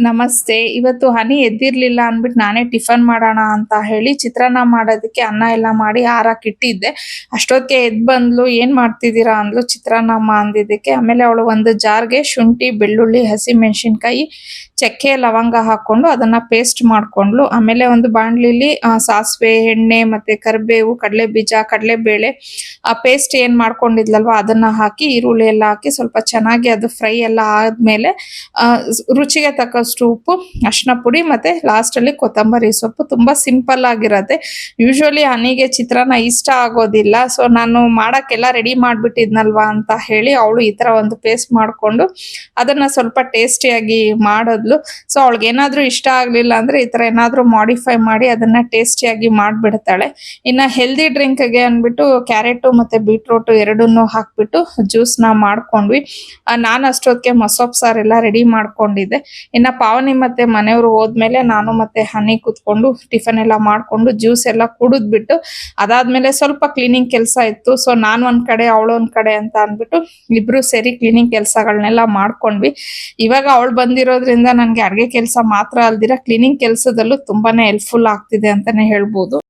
ನಮಸ್ತೆ. ಇವತ್ತು ಹನಿ ಎದ್ದಿರ್ಲಿಲ್ಲ ಅಂದ್ಬಿಟ್ಟು ನಾನೇ ಟಿಫನ್ ಮಾಡೋಣ ಅಂತ ಹೇಳಿ ಚಿತ್ರಾನ್ನ ಮಾಡೋದಕ್ಕೆ ಅನ್ನ ಎಲ್ಲ ಮಾಡಿ ಆರಾಕಿಟ್ಟಿದ್ದೆ. ಅಷ್ಟೊತ್ತಿಗೆ ಎದ್ದು ಬಂದ್ಲು. "ಏನ್ ಮಾಡ್ತಿದ್ದೀರಾ?" ಅಂದ್ಲು. "ಚಿತ್ರಾನ್ನಮ್ಮ" ಅಂದಿದ್ದಕ್ಕೆ ಆಮೇಲೆ ಅವಳು ಒಂದು ಜಾರ್‌ಗೆ ಶುಂಠಿ, ಬೆಳ್ಳುಳ್ಳಿ, ಹಸಿಮೆಣಸಿನಕಾಯಿ, ಚಕ್ಕೆ, ಲವಂಗ ಹಾಕೊಂಡು ಅದನ್ನ ಪೇಸ್ಟ್ ಮಾಡ್ಕೊಂಡ್ಲು. ಆಮೇಲೆ ಒಂದು ಬಾಣಲಿಲಿ ಸಾಸಿವೆ, ಎಣ್ಣೆ ಮತ್ತೆ ಕರಿಬೇವು, ಕಡಲೆಬೀಜ, ಕಡಲೆಬೇಳೆ ಆ ಪೇಸ್ಟ್ ಏನ್ ಮಾಡ್ಕೊಂಡಿದ್ಲಲ್ವಾ ಅದನ್ನ ಹಾಕಿ, ಈರುಳ್ಳಿ ಎಲ್ಲ ಹಾಕಿ ಸ್ವಲ್ಪ ಚೆನ್ನಾಗಿ ಅದು ಫ್ರೈ ಎಲ್ಲ ಆದ್ಮೇಲೆ ರುಚಿಗೆ ತಕ್ಕಷ್ಟು ಉಪ್ಪು, ಅರಿಶಿನ ಪುಡಿ ಮತ್ತೆ ಲಾಸ್ಟ್ ಅಲ್ಲಿ ಕೊತ್ತಂಬರಿ ಸೊಪ್ಪು. ತುಂಬಾ ಸಿಂಪಲ್ ಆಗಿರತ್ತೆ. ಯೂಶುವಲಿ ಹನಿಗೆ ಚಿತ್ರಾನ್ನ ಇಷ್ಟ ಆಗೋದಿಲ್ಲ. ಸೊ ನಾನು ಮಾಡಕ್ಕೆಲ್ಲ ರೆಡಿ ಮಾಡ್ಬಿಟ್ಟಿದ್ನಲ್ವಾ ಅಂತ ಹೇಳಿ ಅವಳು ಈ ತರ ಒಂದು ಪೇಸ್ಟ್ ಮಾಡ್ಕೊಂಡು ಅದನ್ನ ಸ್ವಲ್ಪ ಟೇಸ್ಟಿಯಾಗಿ ಮಾಡಿದ್ಲು. ಸೊ ಅವಳಿಗೆ ಏನಾದ್ರೂ ಇಷ್ಟ ಆಗ್ಲಿಲ್ಲ ಅಂದ್ರೆ ಈ ತರ ಏನಾದ್ರೂ ಮಾಡಿಫೈ ಮಾಡಿ ಅದನ್ನ ಟೇಸ್ಟಿಯಾಗಿ ಮಾಡ್ಬಿಡ್ತಾಳೆ. ಇನ್ನ ಹೆಲ್ದಿ ಡ್ರಿಂಕ್ಗೆ ಅಂದ್ಬಿಟ್ಟು ಕ್ಯಾರೆಟ್ ಮತ್ತೆ ಬೀಟ್ರೂಟ್ ಎರಡನ್ನೂ ಹಾಕ್ಬಿಟ್ಟು ಜ್ಯೂಸ್ ನ ಮಾಡ್ಕೊಂಡ್ವಿ. ನಾನು ಅಷ್ಟೊತ್ತಿಗೆ ಮಸೊಪ್ ಸಾರೆಲ್ಲ ರೆಡಿ ಮಾಡ್ಕೊಂಡಿದ್ದೆ. ಇನ್ನ ಪಾವನಿ ಮತ್ತೆ ಮನೆಯವರು ಹೋದ್ಮೇಲೆ ನಾನು ಮತ್ತೆ ಹನಿ ಕೂತ್ಕೊಂಡು ಟಿಫನ್ ಎಲ್ಲ ಮಾಡ್ಕೊಂಡು ಜ್ಯೂಸ್ ಎಲ್ಲ ಕುಡಿದ್ಬಿಟ್ಟು ಅದಾದ್ಮೇಲೆ ಸ್ವಲ್ಪ ಕ್ಲೀನಿಂಗ್ ಕೆಲಸ ಇತ್ತು. ಸೊ ನಾನು ಒಂದ್ ಕಡೆ ಅವಳು ಒಂದ್ ಕಡೆ ಅಂತ ಅಂದ್ಬಿಟ್ಟು ಇಬ್ರು ಸೇರಿ ಕ್ಲೀನಿಂಗ್ ಕೆಲಸಗಳನ್ನೆಲ್ಲ ಮಾಡ್ಕೊಂಡ್ವಿ. ಇವಾಗ ಅವಳು ಬಂದಿರೋದ್ರಿಂದ ನನ್ಗೆ ಅಡ್ಗೆ ಕೆಲಸ ಮಾತ್ರ ಅಲ್ದಿರ ಕ್ಲೀನಿಂಗ್ ಕೆಲಸದಲ್ಲೂ ತುಂಬಾನೇ ಹೆಲ್ಪ್ಫುಲ್ ಆಗ್ತಿದೆ ಅಂತಾನೆ ಹೇಳ್ಬೋದು.